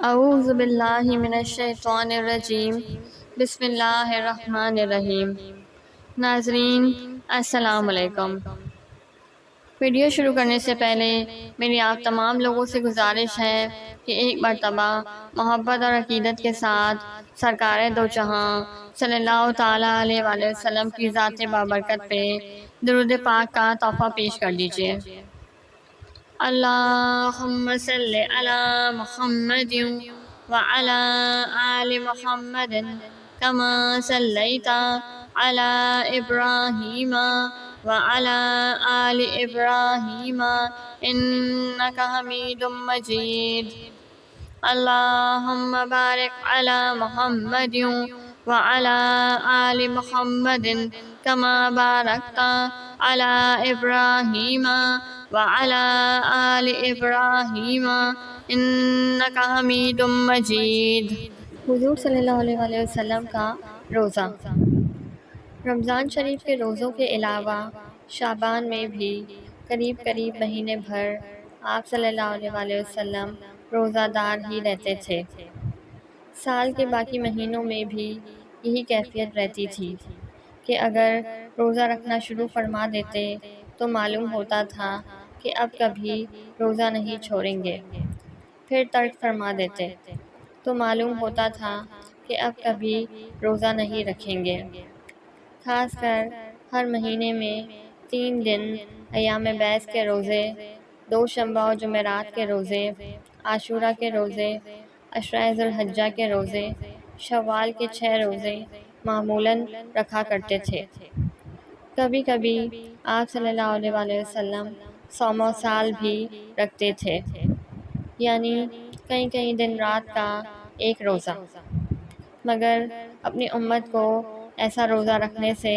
اعوذ باللہ من الشیطان الرجیم، بسم اللہ الرحمن الرحیم۔ ناظرین السلام علیکم۔ ویڈیو شروع کرنے سے پہلے میری آپ تمام لوگوں سے گزارش ہے کہ ایک مرتبہ محبت اور عقیدت کے ساتھ سرکار دو جہاں صلی اللہ تعالیٰ علیہ وآلہ وسلم کی ذات بابرکت پہ درود پاک کا تحفہ پیش کر دیجیے۔ اللہم صلی علی محمد وعلی آل محمد کما صلیت علی ابراہیم وعلی آل ابراہیم انک حمید مجید۔ اللہم بارک علی محمد وعلی آل محمد کما بارکت علی ابراہیم وعلی آل ابراہیم انک حمید مجید۔ حضور صلی اللہ علیہ وآلہ وسلم کا روزہ۔ رمضان شریف کے روزوں کے علاوہ شعبان میں بھی قریب مہینے بھر آپ صلی اللہ علیہ وآلہ وسلم روزہ دار ہی رہتے تھے۔ سال کے باقی مہینوں میں بھی یہی کیفیت رہتی تھی کہ اگر روزہ رکھنا شروع فرما دیتے تو معلوم ہوتا تھا کہ اب کبھی روزہ نہیں چھوڑیں گے، پھر ترک فرما دیتے تو معلوم ہوتا تھا کہ اب کبھی روزہ نہیں رکھیں گے۔ خاص کر ہر مہینے میں 3 دن ایام بیض کے روزے، 2 شنبہ اور جمعرات کے روزے، عاشوراء کے روزے، عشرۂ ذی الحجہ کے روزے، شوال کے 6 روزے معمولاً رکھا کرتے تھے۔ کبھی کبھی آپ صلی اللہ علیہ وآلہ وسلم صوم و سال بھی رکھتے تھے، یعنی کئی دن رات کا ایک روزہ، مگر اپنی امت کو ایسا روزہ رکھنے سے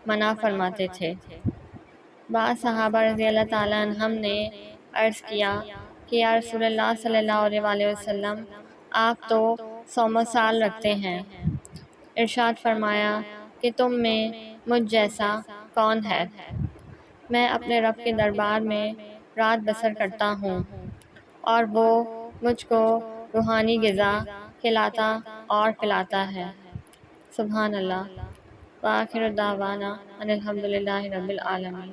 منع فرماتے تھے۔ بعض صحابہ رضی اللہ تعالیٰ عنہم نے عرض کیا کہ یا رسول اللہ صلی اللہ علیہ وآلہ وسلم، آپ تو صوم و سال رکھتے ہیں۔ ارشاد فرمایا کہ تم میں مجھ جیسا کون ہے؟ میں اپنے رب کے دربار میں رات بسر کرتا ہوں اور وہ مجھ کو روحانی غذا کھلاتا اور پلاتا ہے۔ سبحان اللہ۔ وآخر دعوانا ان الحمد للہ رب العالمین۔